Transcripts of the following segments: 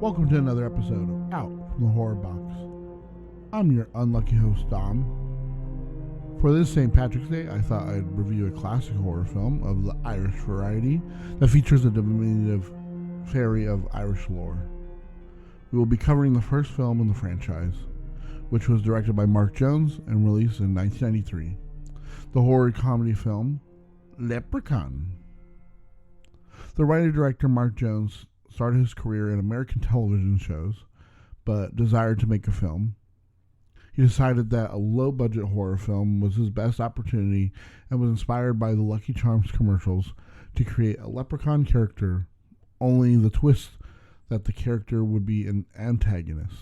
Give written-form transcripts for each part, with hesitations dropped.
Welcome to another episode of Out from the Horrorbox. I'm your unlucky host, Dom. For this St. Patrick's Day, I thought I'd review a classic horror film of the Irish variety that features a diminutive fairy of Irish lore. We will be covering the first film in the franchise, which was directed by Mark Jones and released in 1993. The horror comedy film, Leprechaun. The writer-director Mark Jones started his career in American television shows, but desired to make a film. He decided that a low-budget horror film was his best opportunity and was inspired by the Lucky Charms commercials to create a leprechaun character, only the twist that the character would be an antagonist.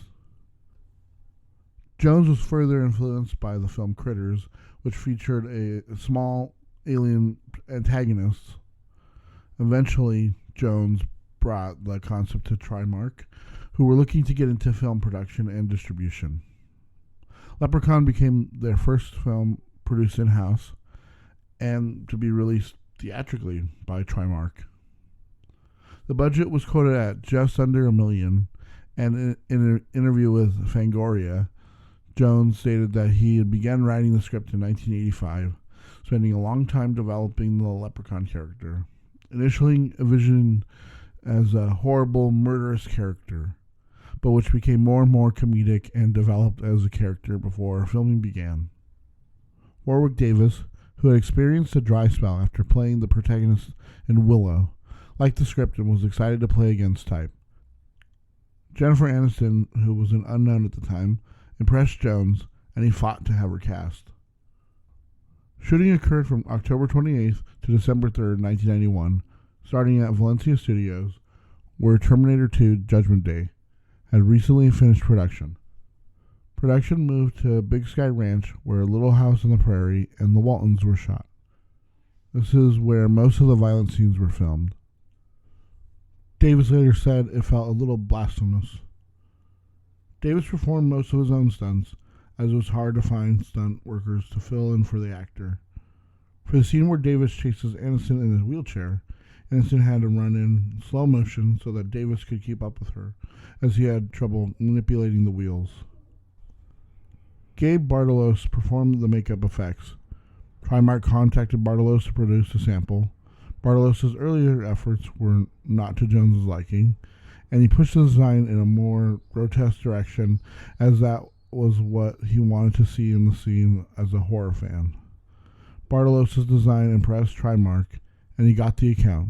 Jones was further influenced by the film Critters, which featured a small alien antagonist. Eventually, Jones brought the concept to Trimark, who were looking to get into film production and distribution. Leprechaun became their first film produced in-house and to be released theatrically by Trimark. The budget was quoted at just under $1 million, and in an interview with Fangoria, Jones stated that he had begun writing the script in 1985, spending a long time developing the Leprechaun character. Initially envisioned as a horrible, murderous character, but which became more and more comedic and developed as a character before filming began. Warwick Davis, who had experienced a dry spell after playing the protagonist in Willow, liked the script and was excited to play against type. Jennifer Aniston, who was an unknown at the time, impressed Jones, and he fought to have her cast. Shooting occurred from October 28th to December 3rd, 1991, starting at Valencia Studios, where Terminator 2 Judgment Day had recently finished production. Production moved to Big Sky Ranch, where Little House on the Prairie and The Waltons were shot. This is where most of the violent scenes were filmed. Davis later said it felt a little blasphemous. Davis performed most of his own stunts, as it was hard to find stunt workers to fill in for the actor. For the scene where Davis chases Aniston in his wheelchair, Aniston had to run in slow motion so that Davis could keep up with her, as he had trouble manipulating the wheels. Gabe Bartalos performed the makeup effects. Trimark contacted Bartalos to produce a sample. Bartalos' earlier efforts were not to Jones' liking, and he pushed the design in a more grotesque direction, as that was what he wanted to see in the scene as a horror fan. Bartalos' design impressed Trimark, and he got the account.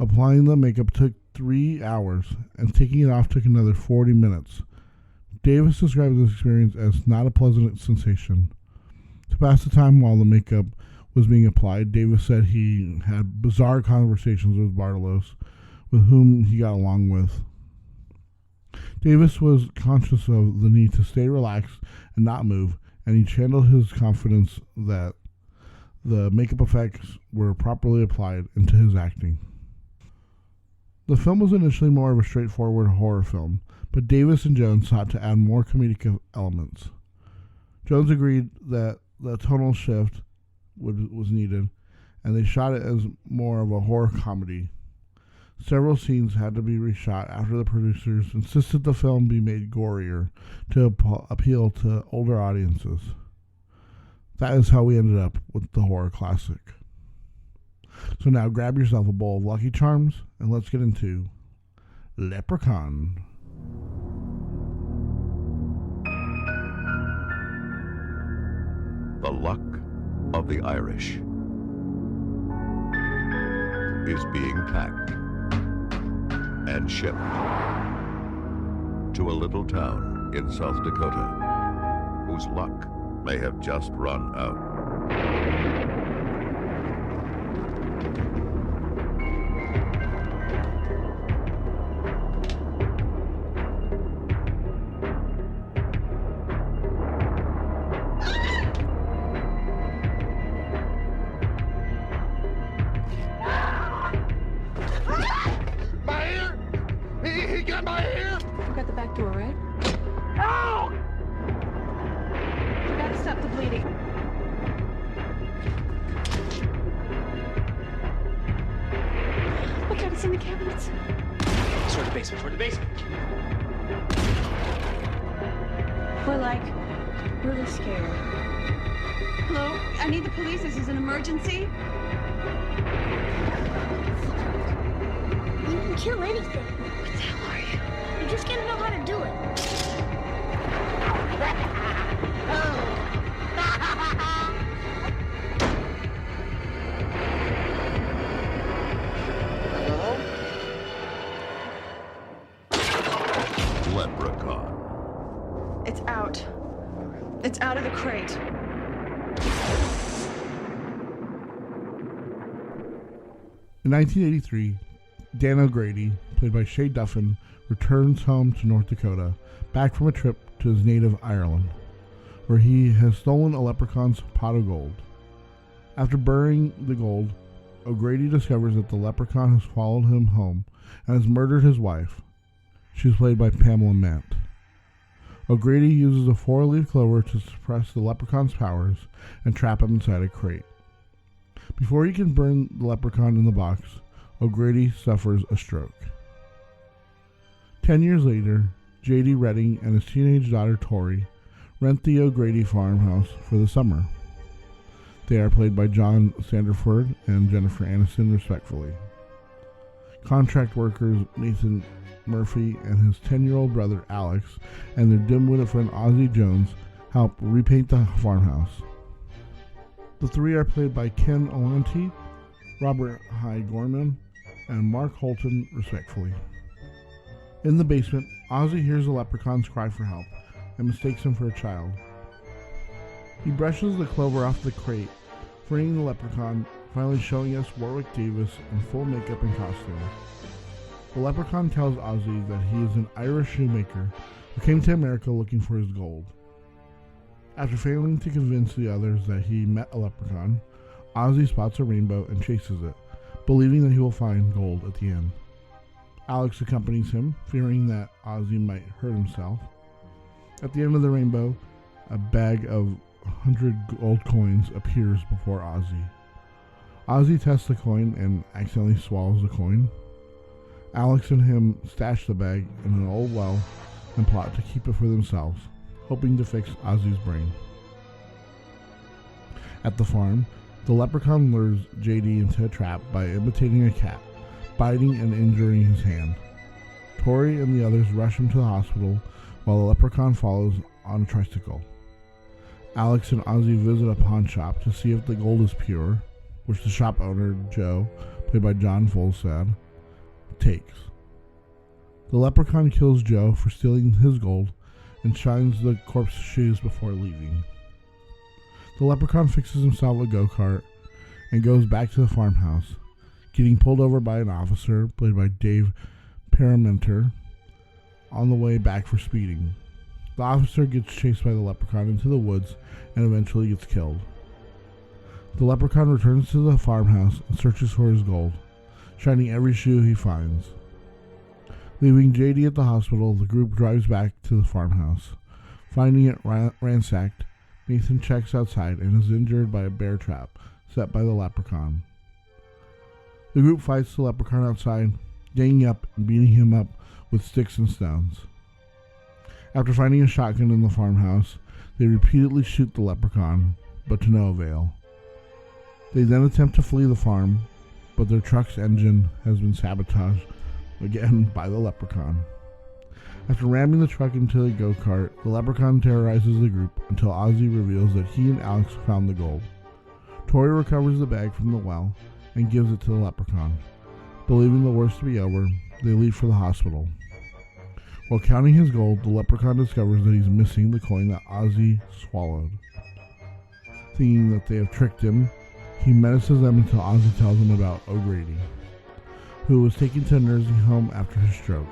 Applying the makeup took 3 hours, and taking it off took another 40 minutes. Davis described this experience as not a pleasant sensation. To pass the time while the makeup was being applied, Davis said he had bizarre conversations with Bartalos, with whom he got along with. Davis was conscious of the need to stay relaxed and not move, and he channeled his confidence that the makeup effects were properly applied into his acting. The film was initially more of a straightforward horror film, but Davis and Jones sought to add more comedic elements. Jones agreed that the tonal shift was needed, and they shot it as more of a horror comedy. Several scenes had to be reshot after the producers insisted the film be made gorier to appeal to older audiences. That is how we ended up with the horror classic. So now grab yourself a bowl of Lucky Charms and let's get into Leprechaun. The luck of the Irish is being packed and shipped to a little town in South Dakota whose luck may have just run out. Look out, it's in the cabinets. Toward the basement, toward the basement. We're like really scared. Hello? I need the police. This is an emergency. You can kill anything. What the hell are you? You just gotta know how to do it. Leprechaun. It's out. It's out of the crate. In 1983, Dan O'Grady, played by Shay Duffin, returns home to North Dakota, back from a trip to his native Ireland, where he has stolen a leprechaun's pot of gold. After burying the gold, O'Grady discovers that the leprechaun has followed him home and has murdered his wife. She is played by Pamela Mant. O'Grady uses a 4-leaf clover to suppress the leprechaun's powers and trap him inside a crate. Before he can burn the leprechaun in the box, O'Grady suffers a stroke. 10 years later, J.D. Redding and his teenage daughter Tori rent the O'Grady farmhouse for the summer. They are played by John Sanderford and Jennifer Aniston, respectively. Contract workers Nathan Murphy and his 10-year-old brother Alex and their dim-witted friend Ozzie Jones help repaint the farmhouse. The three are played by Ken Olanti, Robert Hy Gorman, and Mark Holton, respectively. In the basement, Ozzie hears the leprechaun's cry for help and mistakes him for a child. He brushes the clover off the crate, freeing the leprechaun, finally showing us Warwick Davis in full makeup and costume. The leprechaun tells Ozzie that he is an Irish shoemaker who came to America looking for his gold. After failing to convince the others that he met a leprechaun, Ozzie spots a rainbow and chases it, believing that he will find gold at the end. Alex accompanies him, fearing that Ozzie might hurt himself. At the end of the rainbow, a bag of 100 gold coins appears before Ozzie. Ozzie tests the coin and accidentally swallows the coin. Alex and him stash the bag in an old well and plot to keep it for themselves, hoping to fix Ozzie's brain. At the farm, the leprechaun lures JD into a trap by imitating a cat, biting and injuring his hand. Tori and the others rush him to the hospital while the leprechaun follows on a tricycle. Alex and Ozzie visit a pawn shop to see if the gold is pure, which the shop owner, Joe, played by John Volstad, takes. The leprechaun kills Joe for stealing his gold and shines the corpse's shoes before leaving. The leprechaun fixes himself a go-kart and goes back to the farmhouse, getting pulled over by an officer, played by Dave Paramenter, on the way back for speeding. The officer gets chased by the leprechaun into the woods and eventually gets killed. The leprechaun returns to the farmhouse and searches for his gold, shining every shoe he finds. Leaving JD at the hospital, the group drives back to the farmhouse. Finding it ransacked, Nathan checks outside and is injured by a bear trap set by the leprechaun. The group fights the leprechaun outside, ganging up and beating him up with sticks and stones. After finding a shotgun in the farmhouse, they repeatedly shoot the leprechaun, but to no avail. They then attempt to flee the farm, but their truck's engine has been sabotaged again by the leprechaun. After ramming the truck into the go-kart, the leprechaun terrorizes the group until Ozzie reveals that he and Alex found the gold. Tori recovers the bag from the well and gives it to the leprechaun. Believing the worst to be over, they leave for the hospital. While counting his gold, the leprechaun discovers that he's missing the coin that Ozzie swallowed. Thinking that they have tricked him, he menaces them until Ozzie tells him about O'Grady, who was taken to a nursing home after his stroke.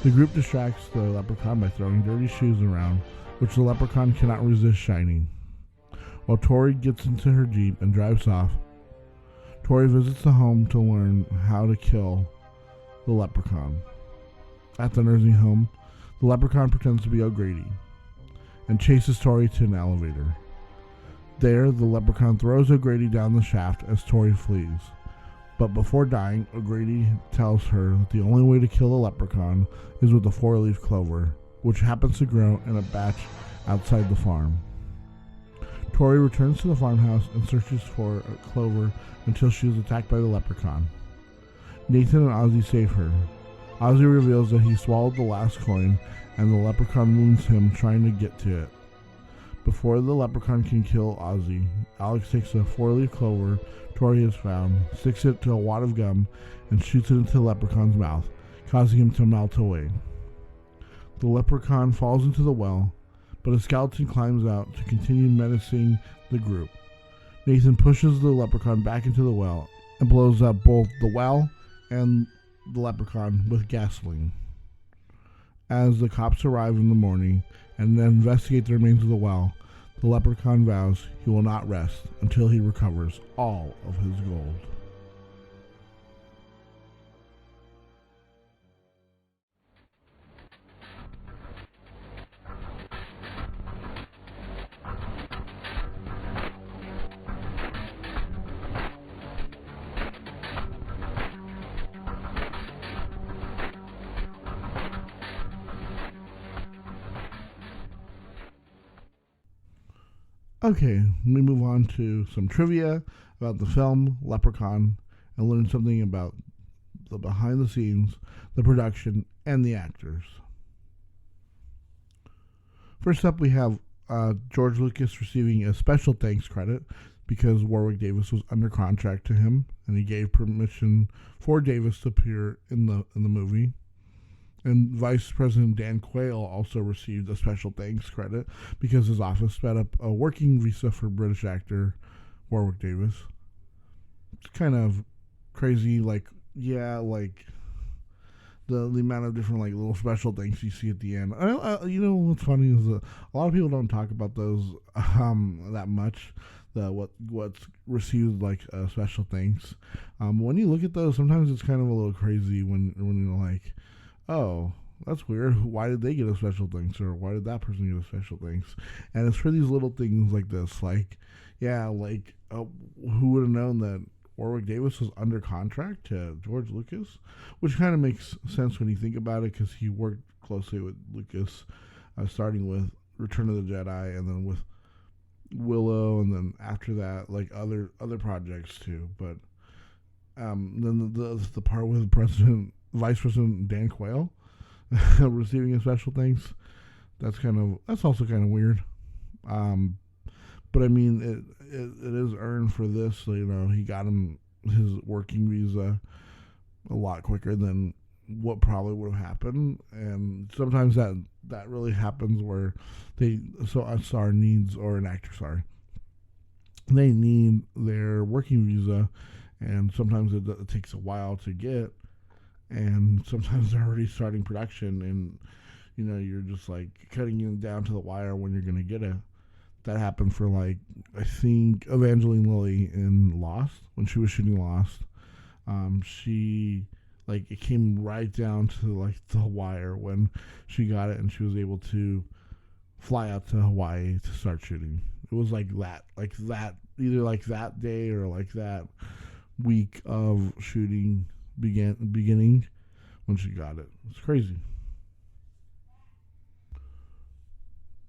The group distracts the leprechaun by throwing dirty shoes around, which the leprechaun cannot resist shining. While Tori gets into her Jeep and drives off, Tori visits the home to learn how to kill the leprechaun. At the nursing home, the leprechaun pretends to be O'Grady and chases Tori to an elevator. There, the leprechaun throws O'Grady down the shaft as Tori flees, But before dying, O'Grady tells her that the only way to kill the leprechaun is with the 4-leaf clover, which happens to grow in a patch outside the farm. Tori returns to the farmhouse and searches for a clover until she is attacked by the leprechaun. Nathan and Ozzy save her. Ozzy reveals that he swallowed the last coin, and the leprechaun wounds him trying to get to it. Before the leprechaun can kill Ozzy, Alex takes a 4-leaf clover Tori has found, sticks it to a wad of gum, and shoots it into the leprechaun's mouth, causing him to melt away. The leprechaun falls into the well, but a skeleton climbs out to continue menacing the group. Nathan pushes the leprechaun back into the well and blows up both the well and the leprechaun with gasoline. As the cops arrive in the morning and then investigate the remains of the well, the leprechaun vows he will not rest until he recovers all of his gold. Okay, let me move on to some trivia about the film Leprechaun and learn something about the behind the scenes, the production, and the actors. First up, we have George Lucas receiving a special thanks credit because Warwick Davis was under contract to him, and he gave permission for Davis to appear in the movie. And Vice President Dan Quayle also received a special thanks credit because his office sped up a working visa for British actor Warwick Davis. It's kind of crazy, the amount of different little special things you see at the end. You know what's funny is a lot of people don't talk about those that much. What's received special thanks. When you look at those, sometimes it's kind of a little crazy when you're like, oh, that's weird. Why did they get a special thanks? Or why did that person get a special thanks? And it's for these little things like this. Who would have known that Warwick Davis was under contract to George Lucas? Which kind of makes sense when you think about it, because he worked closely with Lucas, starting with Return of the Jedi, and then with Willow, and then after that, other projects too. But then the part with Vice President Dan Quayle receiving a special thanks, that's also kind of weird. But I mean, it is earned for this. So, he got him his working visa a lot quicker than what probably would have happened. And sometimes that really happens where a star needs, or an actor, they need their working visa, and sometimes it takes a while to get. And sometimes they're already starting production, and you're just cutting you down to the wire when you're gonna get it. That happened for I think Evangeline Lilly in Lost, when she was shooting Lost. She it came right down to the wire when she got it, and she was able to fly out to Hawaii to start shooting. It was either that day or that week of shooting beginning when she got it. It's crazy.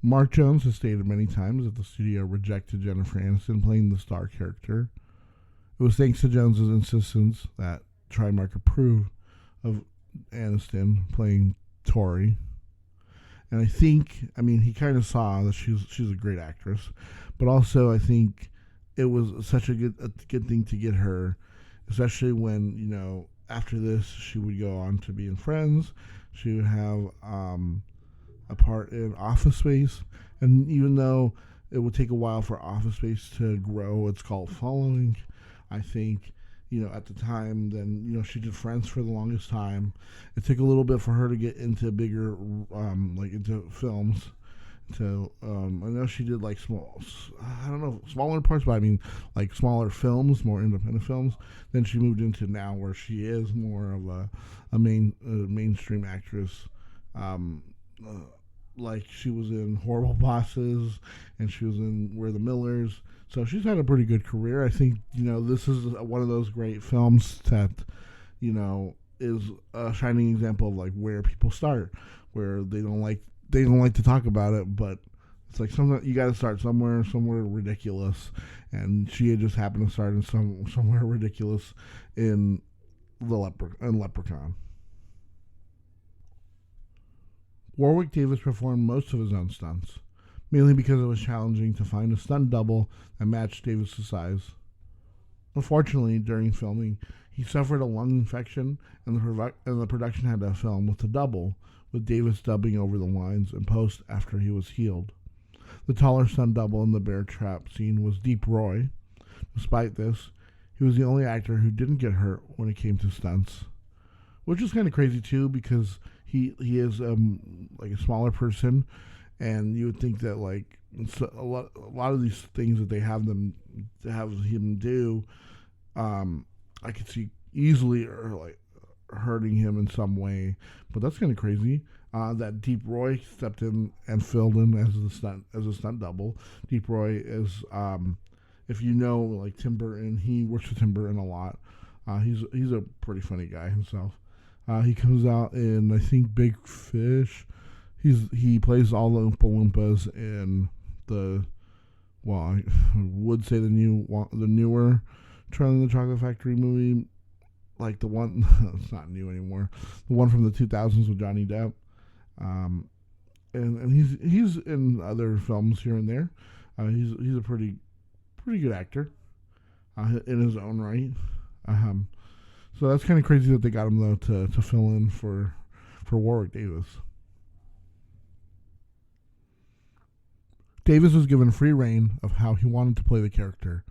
Mark Jones has stated many times that the studio rejected Jennifer Aniston playing the star character. It was thanks to Jones's insistence that Trimark approved of Aniston playing Tori. And I think, he kind of saw that she's a great actress, but also I think it was such a good thing to get her, especially when, after this, she would go on to be in Friends. She would have a part in Office Space. And even though it would take a while for Office Space to grow its cult following, I think, at the time, then, she did Friends for the longest time. It took a little bit for her to get into bigger, into films. I know she did smaller parts, but smaller films, more independent films. Then she moved into now where she is more of a mainstream actress. like she was in Horrible Bosses, and she was in We're the Millers. So she's had a pretty good career. I think, this is one of those great films that, is a shining example of like where people start, where they don't like to talk about it, but it's like something you got to start somewhere ridiculous, and she had just happened to start in somewhere ridiculous in Leprechaun. Warwick Davis performed most of his own stunts, mainly because it was challenging to find a stunt double that matched Davis' size. Unfortunately, during filming, he suffered a lung infection, and the production had to film with a double, with Davis dubbing over the lines in post after he was healed. The taller stunt double in the bear trap scene was Deep Roy. Despite this, he was the only actor who didn't get hurt when it came to stunts, which is kind of crazy too, because he is like a smaller person, and you would think that like a lot of these things that they have him do, I could see easily or like hurting him in some way, but that's kind of crazy. That Deep Roy stepped in and filled in as a stunt double. Deep Roy is, if you know, like Tim Burton, he works with Tim Burton a lot. He's a pretty funny guy himself. He comes out in, I think, Big Fish. He plays all the Oompa Loompas in I would say the newer Charlie and the Chocolate Factory movie, like the one it's not new anymore, the one from the 2000s with Johnny Depp. And he's in other films here and there. He's a pretty good actor in his own right. So that's kind of crazy that they got him though to fill in for Warwick Davis. Davis was given free reign of how he wanted to play the character.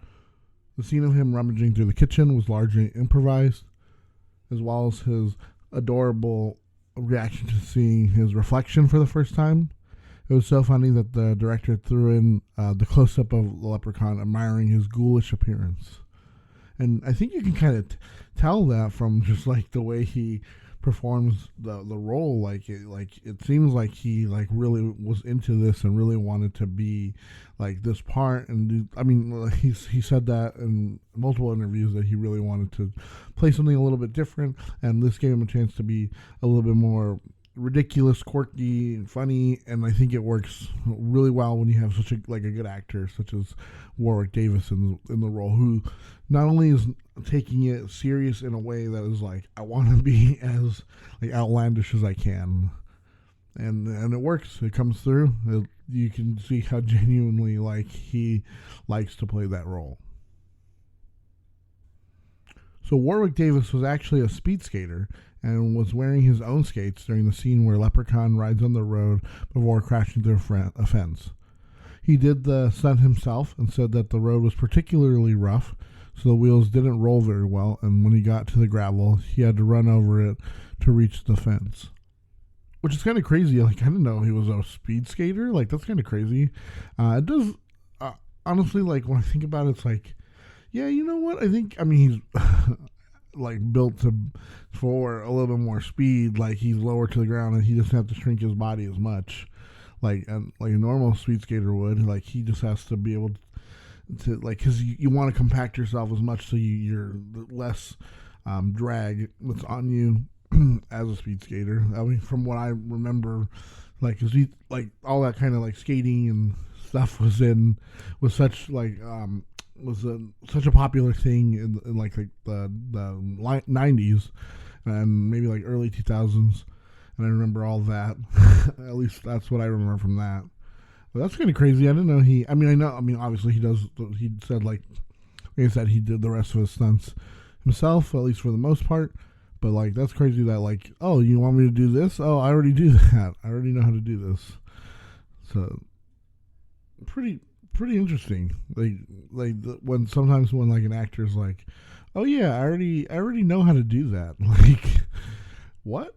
The scene of him rummaging through the kitchen was largely improvised, as well as his adorable reaction to seeing his reflection for the first time. It was so funny that the director threw in the close-up of the Leprechaun admiring his ghoulish appearance. And I think you can kind of tell that from just like the way he performs the role. It seems like he like really was into this and really wanted to be like this part. And he said that in multiple interviews that he really wanted to play something a little bit different, and this gave him a chance to be a little bit more ridiculous, quirky, and funny. And I think it works really well when you have such a good actor such as Warwick Davis in the role, who not only is taking it serious in a way that is like, I want to be as like outlandish as I can, and it works. It comes through. You can see how genuinely like he likes to play that role. So Warwick Davis was actually a speed skater and was wearing his own skates during the scene where Leprechaun rides on the road before crashing through a fence. He did the stunt himself and said that the road was particularly rough, so the wheels didn't roll very well, and when he got to the gravel, he had to run over it to reach the fence. Which is kind of crazy. Like, I didn't know he was a speed skater. Like, that's kind of crazy. It does, honestly, like, when I think about it, it's like, yeah, you know what? He's like built for a little bit more speed. Like, he's lower to the ground, and he doesn't have to shrink his body as much, like a normal speed skater would. Like, he just has to be able to like, because you want to compact yourself as much so you're less drag that's on you as a speed skater. I mean, from what I remember, like, cause all that kind of like skating and stuff was such like such a popular thing in like the 90s and maybe like early 2000s, and I remember all that. At least that's what I remember from that. But that's kind of crazy. I didn't know obviously he said like I said, he did the rest of his stunts himself, at least for the most part. But like, that's crazy that like, oh, you want me to do this? Oh, I already do that. I already know how to do this. So pretty interesting. Like when sometimes when like an actor's like, oh yeah, I already know how to do that. Like, what?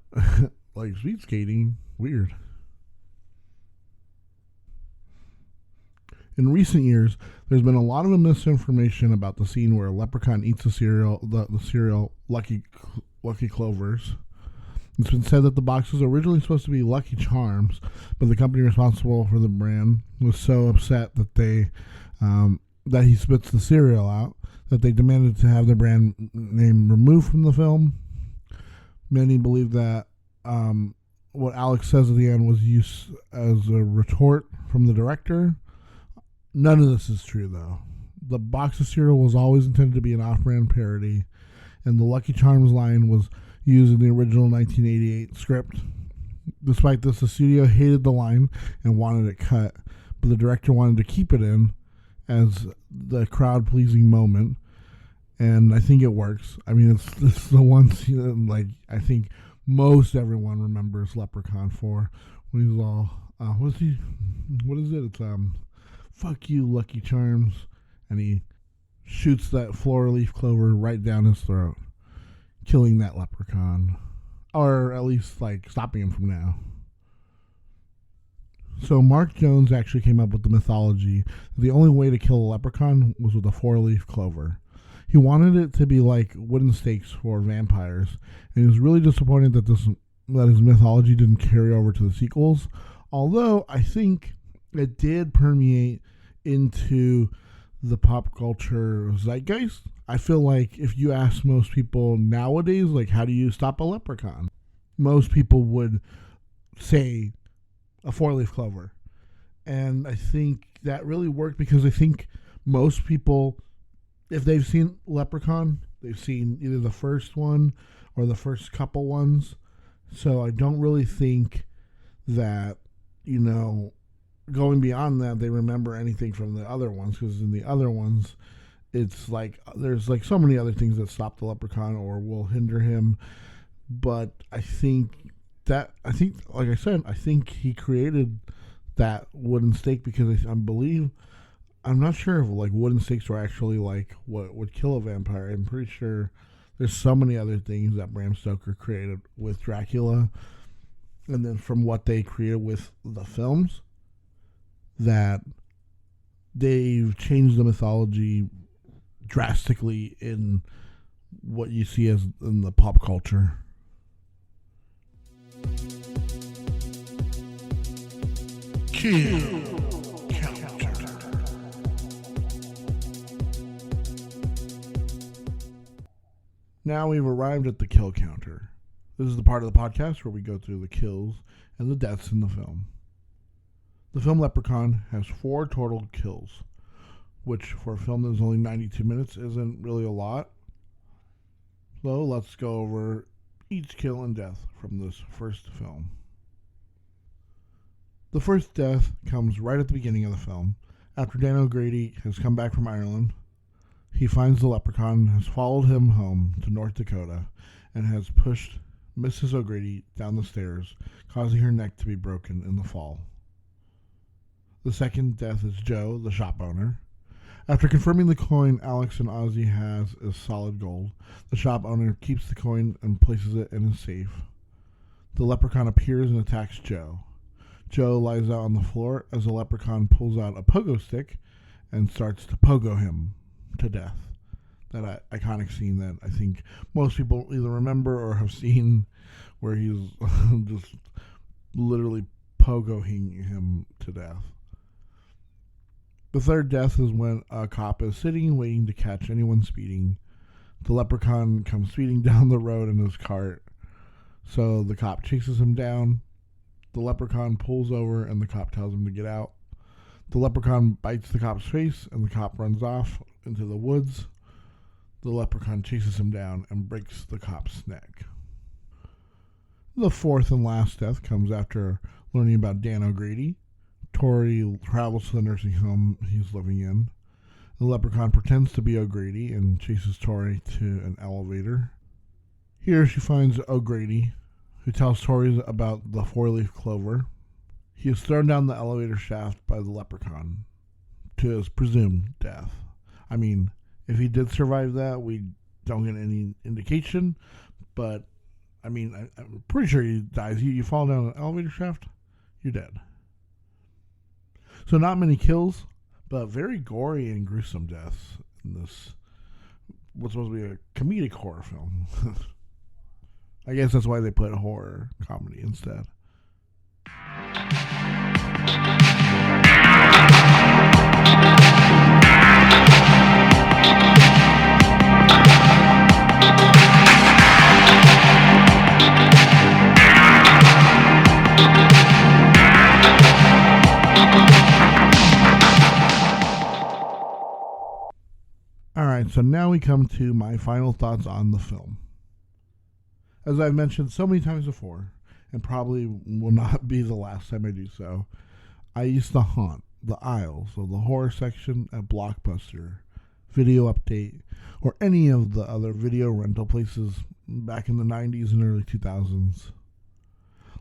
Like, speed skating? Weird. In recent years, there's been a lot of misinformation about the scene where a leprechaun eats the cereal Lucky Clovers. It's been said that the box was originally supposed to be Lucky Charms, but the company responsible for the brand was so upset that that he spits the cereal out that they demanded to have the brand name removed from the film. Many believe that what Alex says at the end was used as a retort from the director. None of this is true, though. The box of cereal was always intended to be an off-brand parody, and the Lucky Charms line was used in the original 1988 script. Despite this, the studio hated the line and wanted it cut, but the director wanted to keep it in as the crowd-pleasing moment, and I think it works. I mean, it's the one scene, like, I think most everyone remembers Leprechaun for, when he's all, what is it? It's, fuck you, Lucky Charms, and he shoots that floor-leaf clover right down his throat, killing that leprechaun, or at least, like, stopping him from now. So Mark Jones actually came up with the mythology that the only way to kill a leprechaun was with a four-leaf clover. He wanted it to be like wooden stakes for vampires, and he was really disappointed that his mythology didn't carry over to the sequels, although I think it did permeate into the pop culture zeitgeist. I feel like if you ask most people nowadays, like, how do you stop a leprechaun? Most people would say a four-leaf clover. And I think that really worked because I think most people, if they've seen Leprechaun, they've seen either the first one or the first couple ones. So I don't really think that, going beyond that, they remember anything from the other ones, because in the other ones, it's like there's like so many other things that stop the leprechaun or will hinder him. But I think, like I said, I think he created that wooden stake because I'm not sure if like wooden stakes were actually like what would kill a vampire. I'm pretty sure there's so many other things that Bram Stoker created with Dracula, and then from what they created with the films, that they've changed the mythology drastically in what you see as in the pop culture. Kill counter. Now we've arrived at the kill counter. This is the part of the podcast where we go through the kills and the deaths in the film. The film Leprechaun has 4 total kills, which for a film that's only 92 minutes isn't really a lot. So let's go over each kill and death from this first film. The first death comes right at the beginning of the film. After Dan O'Grady has come back from Ireland, he finds the leprechaun has followed him home to North Dakota and has pushed Mrs. O'Grady down the stairs, causing her neck to be broken in the fall. The second death is Joe, the shop owner. After confirming the coin Alex and Ozzy has is solid gold, the shop owner keeps the coin and places it in his safe. The leprechaun appears and attacks Joe. Joe lies out on the floor as the leprechaun pulls out a pogo stick and starts to pogo him to death. That iconic scene that I think most people either remember or have seen, where he's just literally pogoing him to death. The third death is when a cop is sitting waiting to catch anyone speeding. The leprechaun comes speeding down the road in his cart, so the cop chases him down. The leprechaun pulls over and the cop tells him to get out. The leprechaun bites the cop's face and the cop runs off into the woods. The leprechaun chases him down and breaks the cop's neck. The fourth and last death comes after learning about Dan O'Grady. Tori travels to the nursing home he's living in. The leprechaun pretends to be O'Grady and chases Tori to an elevator. Here she finds O'Grady, who tells Tori about the four-leaf clover. He is thrown down the elevator shaft by the leprechaun to his presumed death. I mean, if he did survive that, we don't get any indication, but I mean, I'm pretty sure he dies. You fall down an elevator shaft, you're dead. So not many kills, but very gory and gruesome deaths in this, what's supposed to be a comedic horror film. I guess that's why they put horror comedy instead. Alright, so now we come to my final thoughts on the film. As I've mentioned so many times before, and probably will not be the last time I do so, I used to haunt the aisles of the horror section at Blockbuster, Video Update, or any of the other video rental places back in the 90s and early 2000s.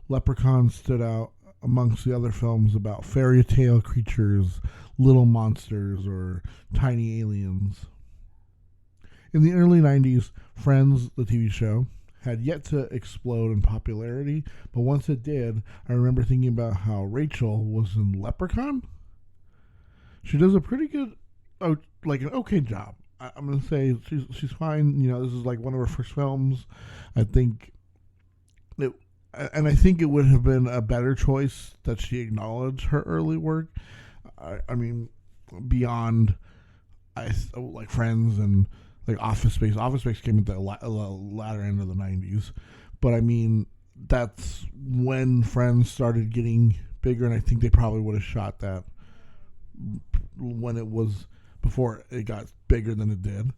Leprechaun stood out amongst the other films about fairy tale creatures, little monsters, or tiny aliens. In the early 90s, Friends, the TV show, had yet to explode in popularity, but once it did, I remember thinking about how Rachel was in Leprechaun. She does a pretty good, an okay job. I'm going to say she's fine. This is like one of her first films. I think it would have been a better choice that she acknowledged her early work. I mean, beyond like Friends and like Office Space. Office Space came at the latter end of the 90s. But I mean, that's when Friends started getting bigger, and I think they probably would have shot that when it was, before it got bigger than it did.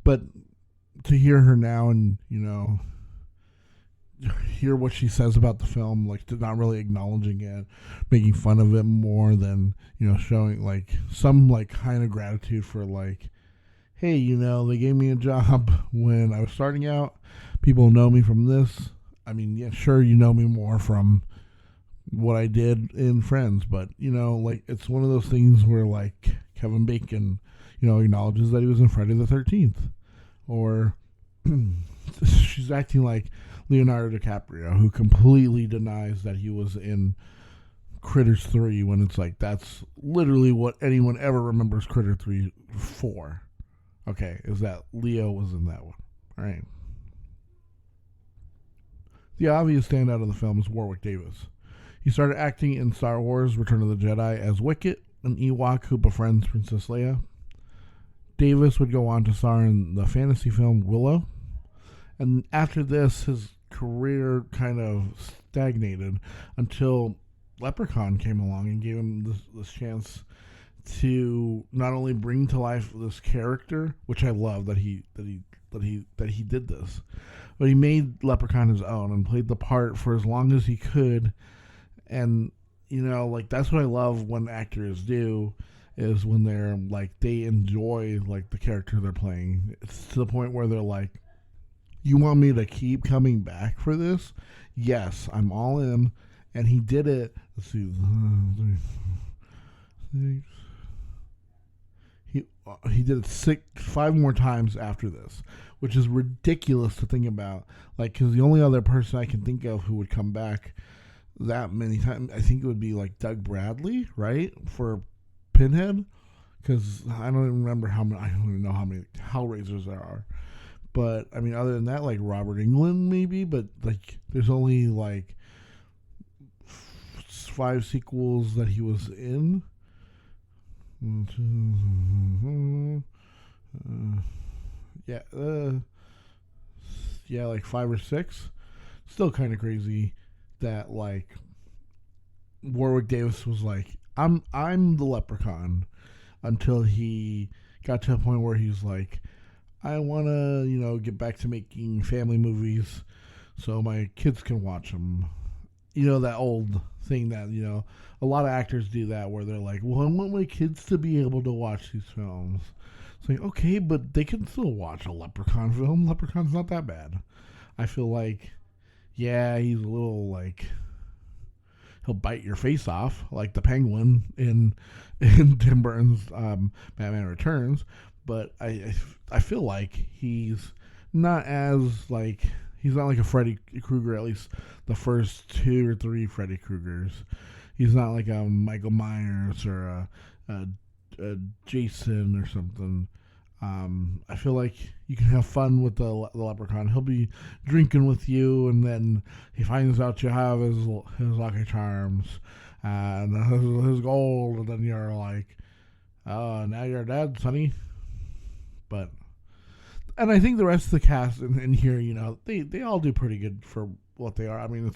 But to hear her now and, hear what she says about the film, like not really acknowledging it, making fun of it more than, showing like some like kind of gratitude for like, hey, they gave me a job when I was starting out. People know me from this. I mean, yeah, sure, you know me more from what I did in Friends, but, like, it's one of those things where, like, Kevin Bacon, acknowledges that he was in Friday the 13th. Or she's acting like Leonardo DiCaprio, who completely denies that he was in Critters 3 when it's like, that's literally what anyone ever remembers Critter 3 for. Okay, is that Leo was in that one. All right. The obvious standout of the film is Warwick Davis. He started acting in Star Wars Return of the Jedi as Wicket, an Ewok who befriends Princess Leia. Davis would go on to star in the fantasy film Willow. And after this, his career kind of stagnated until Leprechaun came along and gave him this chance to not only bring to life this character, which I love that he did this, but he made Leprechaun his own and played the part for as long as he could. And like that's what I love when actors do, is when they're like they enjoy like the character they're playing. It's to the point where they're like, you want me to keep coming back for this? Yes, I'm all in. And he did it. Let's see. He did it 5 more times after this, which is ridiculous to think about. Like, because the only other person I can think of who would come back that many times, I think it would be like Doug Bradley, right, for Pinhead. Because I don't even remember I don't even know how many Hellraisers there are. But I mean, other than that, like Robert Englund maybe. But like, there's only like 5 sequels that he was in. Like 5 or 6. Still kind of crazy that like Warwick Davis was like, I'm the Leprechaun, until he got to a point where he's like, I want to get back to making family movies so my kids can watch them. That old thing that, a lot of actors do that, where they're like, well, I want my kids to be able to watch these films. It's like, okay, but they can still watch a Leprechaun film. Leprechaun's not that bad. I feel like, yeah, he's a little like, he'll bite your face off, like the Penguin in Tim Burton's Batman Returns. But I feel like he's not as like, he's not like a Freddy Krueger, at least the first 2 or 3 Freddy Kruegers. He's not like a Michael Myers or a Jason or something. I feel like you can have fun with the leprechaun. He'll be drinking with you, and then he finds out you have his lucky charms and his gold, and then you're like, oh, now you're dead, sonny. And I think the rest of the cast in here, they all do pretty good for what they are. I mean,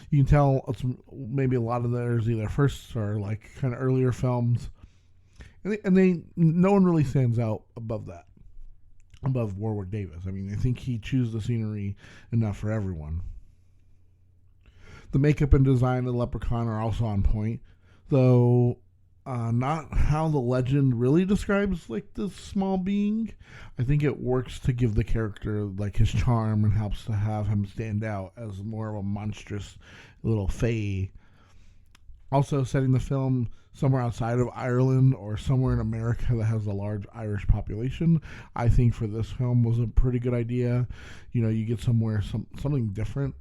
you can tell it's maybe a lot of theirs either first or like kind of earlier films. And no one really stands out above Warwick Davis. I mean, I think he chews the scenery enough for everyone. The makeup and design of the Leprechaun are also on point, though not how the legend really describes like this small being. I think it works to give the character like his charm and helps to have him stand out as more of a monstrous little fae. Also, setting the film somewhere outside of Ireland or somewhere in America that has a large Irish population, I think for this film was a pretty good idea. You get something different.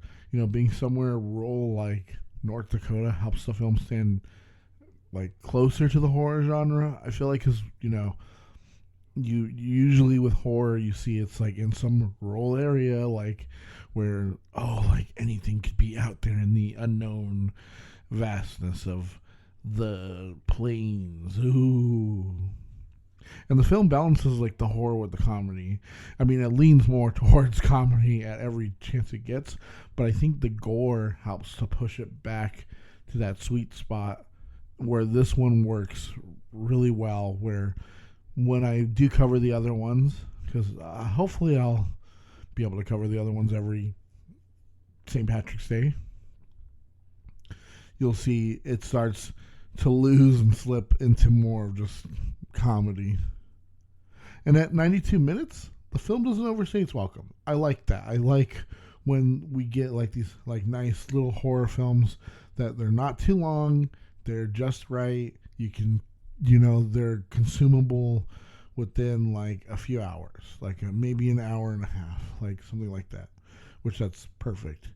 Being somewhere rural like North Dakota helps the film stand like closer to the horror genre. I feel like because you usually with horror you see it's like in some rural area like where like anything could be out there in the unknown vastness of the plains. Ooh. And the film balances like the horror with the comedy. I mean, it leans more towards comedy at every chance it gets, but I think the gore helps to push it back to that sweet spot where this one works really well, where when I do cover the other ones, because hopefully I'll be able to cover the other ones every St. Patrick's Day, you'll see it starts to lose and slip into more of just comedy. And at 92 minutes, the film doesn't overstay its welcome. I like that. I like when we get like these like nice little horror films that they're not too long, they're just right. You can, they're consumable within like a few hours, like maybe an hour and a half, like something like that, which that's perfect.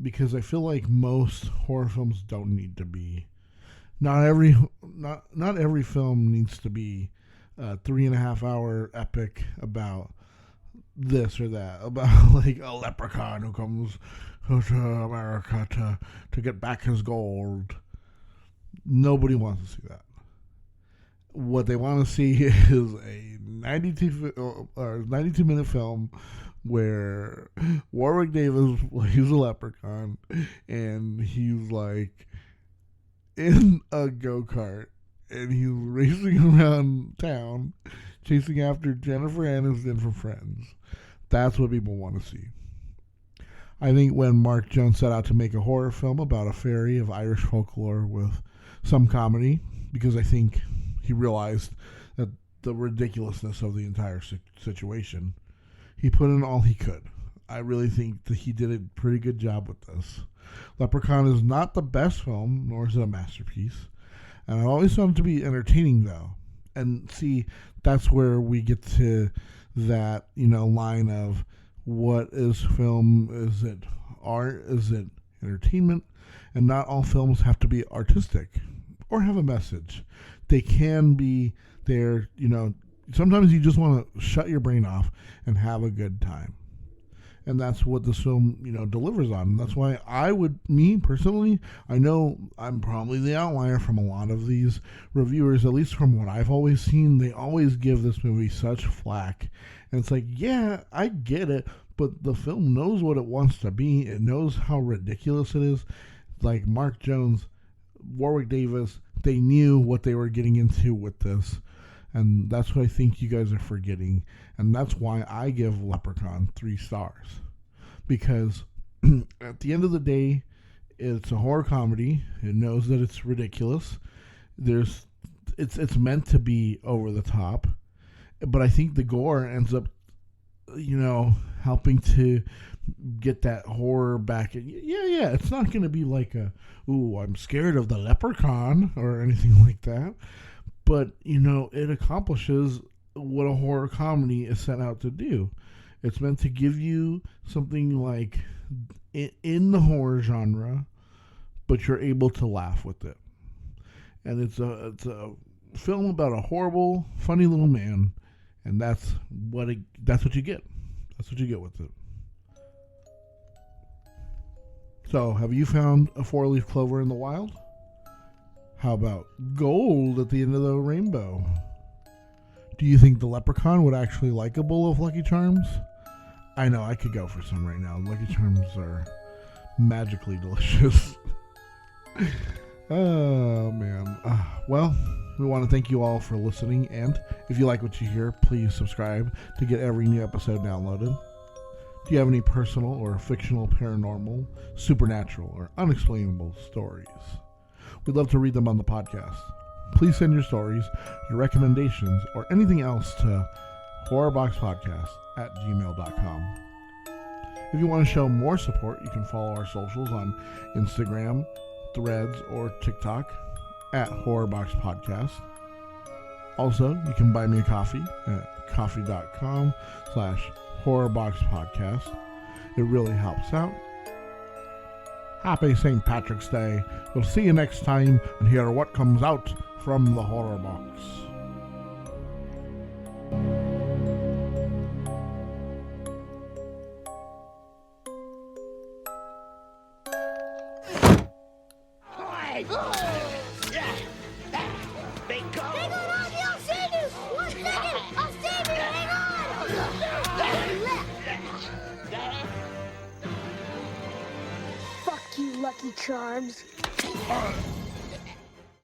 Because I feel like most horror films don't need to be. Not every film needs to be a 3.5 hour epic about this or that, about like a leprechaun who comes to America to get back his gold. Nobody wants to see that. What they want to see is a 92-minute film where Warwick Davis plays a leprechaun and he's like in a go-kart and he's racing around town chasing after Jennifer Aniston from Friends. That's what people want to see. I think when Mark Jones set out to make a horror film about a fairy of Irish folklore with some comedy, because I think he realized that the ridiculousness of the entire situation, he put in all he could. I really think that he did a pretty good job with this. Leprechaun is not the best film, nor is it a masterpiece. And I always found it to be entertaining, though. And see, that's where we get to that, line of what is film? Is it art? Is it entertainment? And not all films have to be artistic or have a message. They can be there, sometimes you just want to shut your brain off and have a good time. And that's what this film, delivers on. That's why me personally, I know I'm probably the outlier from a lot of these reviewers, at least from what I've always seen. They always give this movie such flack. And it's like, yeah, I get it, but the film knows what it wants to be. It knows how ridiculous it is. Like Mark Jones, Warwick Davis, they knew what they were getting into with this. And that's what I think you guys are forgetting. And that's why I give Leprechaun 3 stars. Because at the end of the day, it's a horror comedy. It knows that it's ridiculous. It's meant to be over the top. But I think the gore ends up, helping to get that horror back. Yeah, it's not going to be like I'm scared of the leprechaun or anything like that. But, it accomplishes what a horror comedy is set out to do. It's meant to give you something like in the horror genre, but you're able to laugh with it. And it's a film about a horrible, funny little man And that's what you get. That's what you get with it. So, have you found a 4-leaf clover in the wild? How about gold at the end of the rainbow? Do you think the leprechaun would actually like a bowl of Lucky Charms? I know, I could go for some right now. Lucky Charms are magically delicious. Oh, man. Well, we want to thank you all for listening, and if you like what you hear, please subscribe to get every new episode downloaded. Do you have any personal or fictional, paranormal, supernatural, or unexplainable stories? We'd love to read them on the podcast. Please send your stories, your recommendations, or anything else to horrorboxpodcast@gmail.com. If you want to show more support, you can follow our socials on Instagram, Threads, or TikTok @horrorboxpodcast. Also, you can buy me a coffee at coffee.com/horrorboxpodcast. It really helps out. Happy St. Patrick's Day. We'll see you next time and hear what comes out from the Horror Box. Hang on, Ozzy, I'll save you! 1 second! I'll save you! Hang on! Fuck you, Lucky Charms.